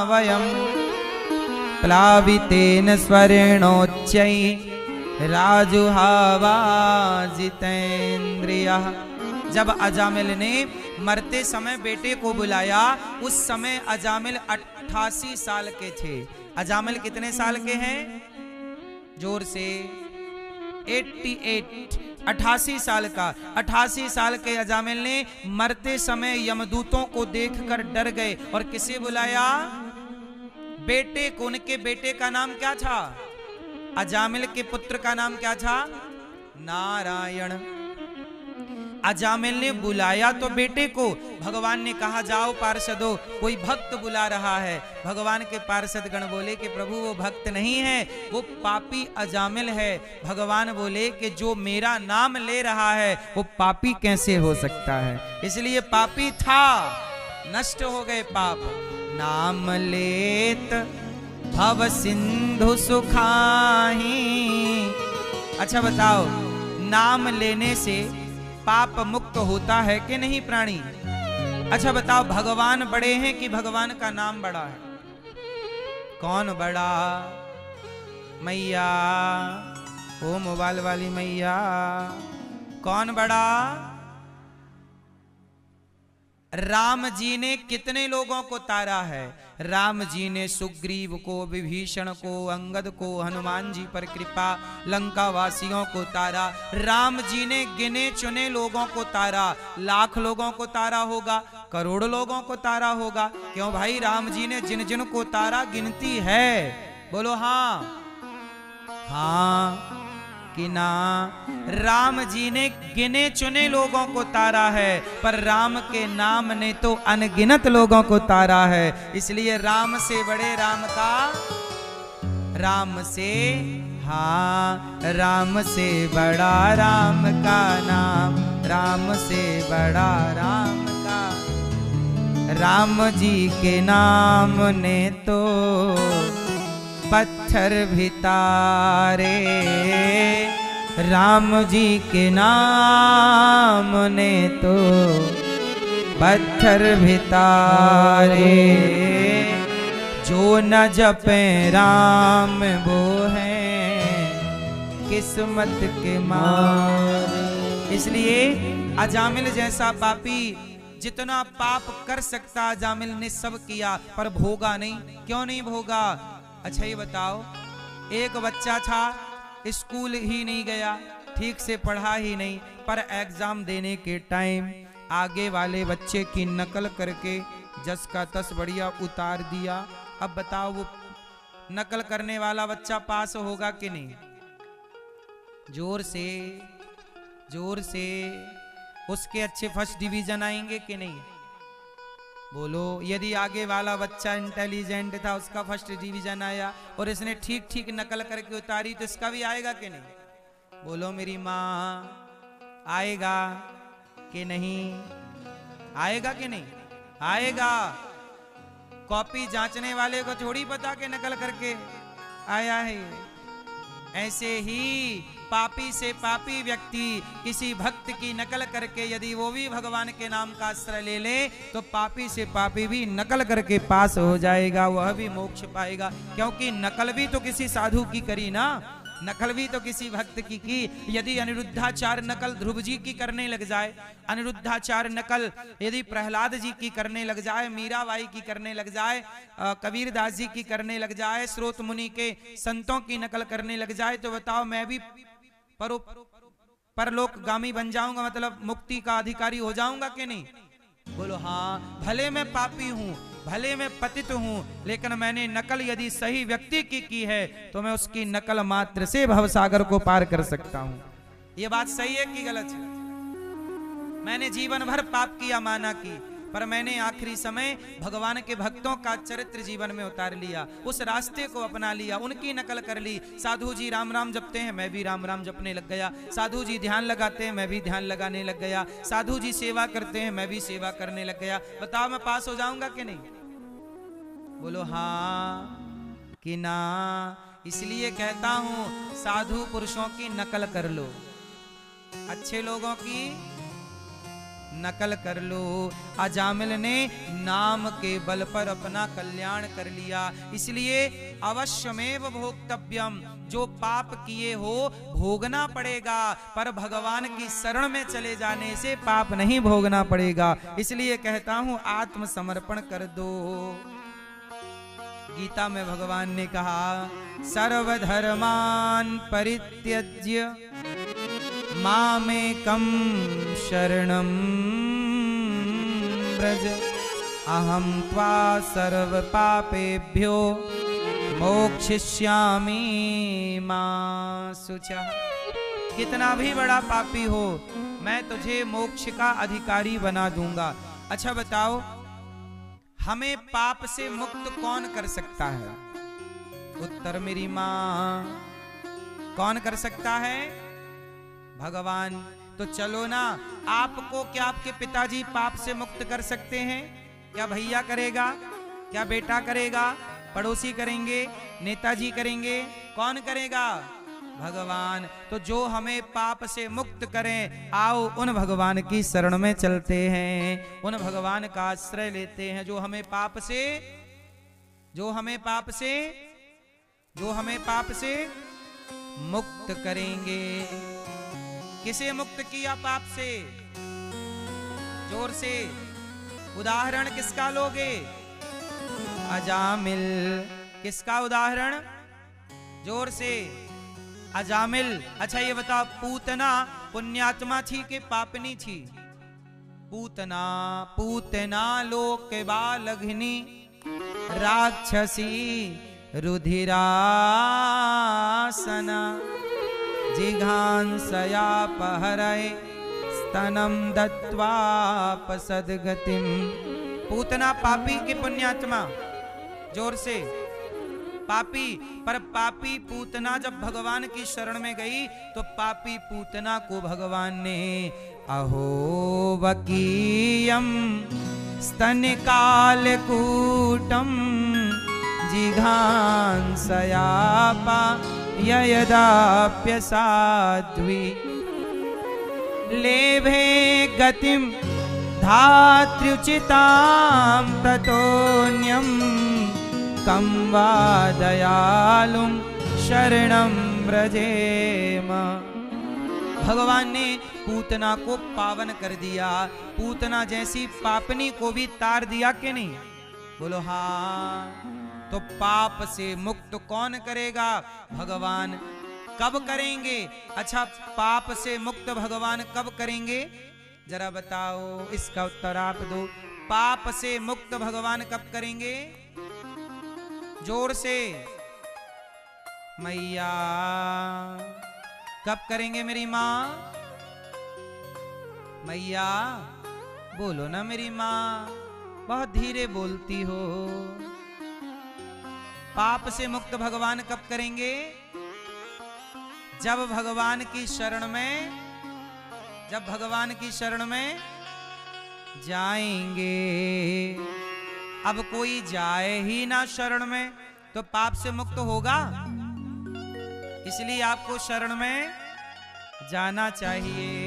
वयम प्लावितेन स्वर्णोच्चै राजुहावाजितेन्द्रियः। जब अजामिल ने मरते समय बेटे को बुलाया, उस समय अजामिल 88 साल के थे। अजामिल कितने साल के हैं? जोर से 88 साल का। 88 साल के अजामिल ने मरते समय यमदूतों को देखकर डर गए और किसे बुलाया? बेटे को। उनके बेटे का नाम क्या था? अजामिल के पुत्र का नाम क्या था? नारायण। अजामिल ने बुलाया तो बेटे को। भगवान ने कहा जाओ पार्षदों, कोई भक्त बुला रहा है। भगवान के पार्षद गण बोले कि प्रभु वो भक्त नहीं है, वो पापी अजामिल है। भगवान बोले कि जो मेरा नाम ले रहा है वो पापी कैसे हो सकता है? इसलिए पापी था, नष्ट हो गए पाप। नाम लेत भव सिंधु सुखाही। अच्छा बताओ, नाम लेने से पाप मुक्त होता है कि नहीं प्राणी? अच्छा बताओ, भगवान बड़े हैं कि भगवान का नाम बड़ा है? कौन बड़ा? मैया, ओ मोबाइल वाली मैया, कौन बड़ा? राम जी ने कितने लोगों को तारा है? राम जी ने सुग्रीव को, विभीषण को, अंगद को, हनुमान जी पर कृपा, लंका वासियों को तारा। राम जी ने गिने चुने लोगों को तारा। लाख लोगों को तारा होगा, करोड़ लोगों को तारा होगा। क्यों भाई? राम जी ने जिन जिन को तारा गिनती है। बोलो हाँ हाँ कि ना? राम जी ने गिने चुने लोगों को तारा है, पर राम के नाम ने तो अनगिनत लोगों को तारा है। इसलिए राम से बड़े राम का, राम से, हाँ राम से बड़ा राम का नाम, राम से बड़ा राम का। राम जी के नाम ने तो पत्थर भी तारे, राम जी के नाम ने तो पत्थर भी तारे। जो न जपे राम वो है किस्मत के मार। इसलिए अजामिल जैसा पापी जितना पाप कर सकता अजामिल ने सब किया, पर भोगा नहीं। क्यों नहीं भोगा? अच्छा ये बताओ, एक बच्चा था, स्कूल ही नहीं गया, ठीक से पढ़ा ही नहीं, पर एग्जाम देने के टाइम आगे वाले बच्चे की नकल करके जस का तस बढ़िया उतार दिया। अब बताओ वो नकल करने वाला बच्चा पास होगा कि नहीं? जोर से, जोर से। उसके अच्छे फर्स्ट डिवीजन आएंगे कि नहीं? बोलो। यदि आगे वाला बच्चा इंटेलिजेंट था, उसका फर्स्ट डिवीजन आया और इसने ठीक ठीक नकल करके उतारी, तो इसका भी आएगा कि नहीं? बोलो मेरी माँ, आएगा कि नहीं? आएगा कि नहीं? आएगा। कॉपी जांचने वाले को थोड़ी पता कि नकल करके आया है। ऐसे ही पापी से पापी व्यक्ति किसी भक्त की नकल करके यदि वो भी भगवान के नाम का आश्रय ले ले, तो पापी से पापी भी नकल करके पास हो जाएगा, वह भी मोक्ष पाएगा। क्योंकि नकल भी तो किसी साधु की करी ना, नकल भी तो किसी भक्त की। यदि अनिरुद्धाचार्य नकल ध्रुव जी की करने लग जाए, अनिरुद्धाचार्य नकल यदि प्रहलाद जी की करने लग जाए, मीराबाई की करने लग जाए, कबीर दास जी की करने लग जाए, स्रोत मुनि के संतों की नकल करने लग जाए, तो बताओ मैं भी परलोकगामी बन जाऊंगा, मतलब मुक्ति का अधिकारी हो जाऊंगा कि नहीं? बोलो हाँ। भले मैं पापी हूं, भले मैं पतित हूं, लेकिन मैंने नकल यदि सही व्यक्ति की है तो मैं उसकी नकल मात्र से भवसागर को पार कर सकता हूं। ये बात सही है कि गलत है? मैंने जीवन भर पाप किया, माना की, पर मैंने आखिरी समय भगवान के भक्तों का चरित्र जीवन में उतार लिया, उस रास्ते को अपना लिया, उनकी नकल कर ली। साधु जी राम राम जपते हैं, मैं भी राम राम जपने लग गया। साधु जी ध्यान लगाते हैं, मैं भी ध्यान लगाने लग गया। साधु जी सेवा करते हैं, मैं भी सेवा करने लग गया। बताओ मैं पास हो जाऊंगा कि नहीं? बोलो हाँ कि ना। इसलिए कहता हूं साधु पुरुषों की नकल कर लो, अच्छे लोगों की नकल कर लो। अजामिल ने नाम के बल पर अपना कल्याण कर लिया। इसलिए अवश्यमेव भोक्तव्यम, जो पाप किए हो भोगना पड़ेगा, पर भगवान की शरण में चले जाने से पाप नहीं भोगना पड़ेगा। इसलिए कहता हूं आत्मसमर्पण कर दो। गीता में भगवान ने कहा सर्वधर्मान परित्यज्य मामेकं शरणं व्रज अहं त्वा सर्व पापेभ्यो मोक्षयिष्यामि मा शुचः। कितना भी बड़ा पापी हो मैं तुझे मोक्ष का अधिकारी बना दूंगा। अच्छा बताओ, हमें पाप से मुक्त कौन कर सकता है? उत्तर मेरी मां। कौन कर सकता है? भगवान। तो चलो ना, आपको क्या आपके पिताजी पाप से मुक्त कर सकते हैं? क्या भैया करेगा? क्या बेटा करेगा? पड़ोसी करेंगे? नेताजी करेंगे? कौन करेगा? भगवान। तो जो हमें पाप से मुक्त करें, आओ उन भगवान की शरण में चलते हैं, उन भगवान का आश्रय लेते हैं जो हमें पाप से मुक्त करेंगे। किसे मुक्त किया पाप से? जोर से उदाहरण किसका लोगे? अजामिल। किसका उदाहरण? जोर से अजामिल। अच्छा ये बताओ, पूतना पुण्यात्मा थी कि पापनी थी? पूतना लोक बालघिनी राक्षसी रुधिरासना जिघांसया पहरय स्तनम दत्वापसद्गतिम। पूतना पापी की पुण्यात्मा? जोर से पापी। पर पापी पूतना जब भगवान की शरण में गई तो पापी पूतना को भगवान ने अहो वकीयम स्तनकालकूटम जिघांसयापा यदाप्यसाध्वी लेभे गतिम धात्र्युचितां ततोऽन्यं कं वा दयालुं शरणं व्रजेम। भगवान ने पूतना को पावन कर दिया, पूतना जैसी पापनी को भी तार दिया कि नहीं? बोलो हाँ। तो पाप से मुक्त कौन करेगा? भगवान। कब करेंगे? अच्छा, पाप से मुक्त भगवान कब करेंगे? जरा बताओ, इसका उत्तर आप दो। पाप से मुक्त भगवान कब करेंगे? जोर से मैया। कब करेंगे मेरी माँ? मैया बोलो ना मेरी माँ, बहुत धीरे बोलती हो। पाप से मुक्त भगवान कब करेंगे? जब भगवान की शरण में जाएंगे। अब कोई जाए ही ना शरण में तो पाप से मुक्त होगा? इसलिए आपको शरण में जाना चाहिए।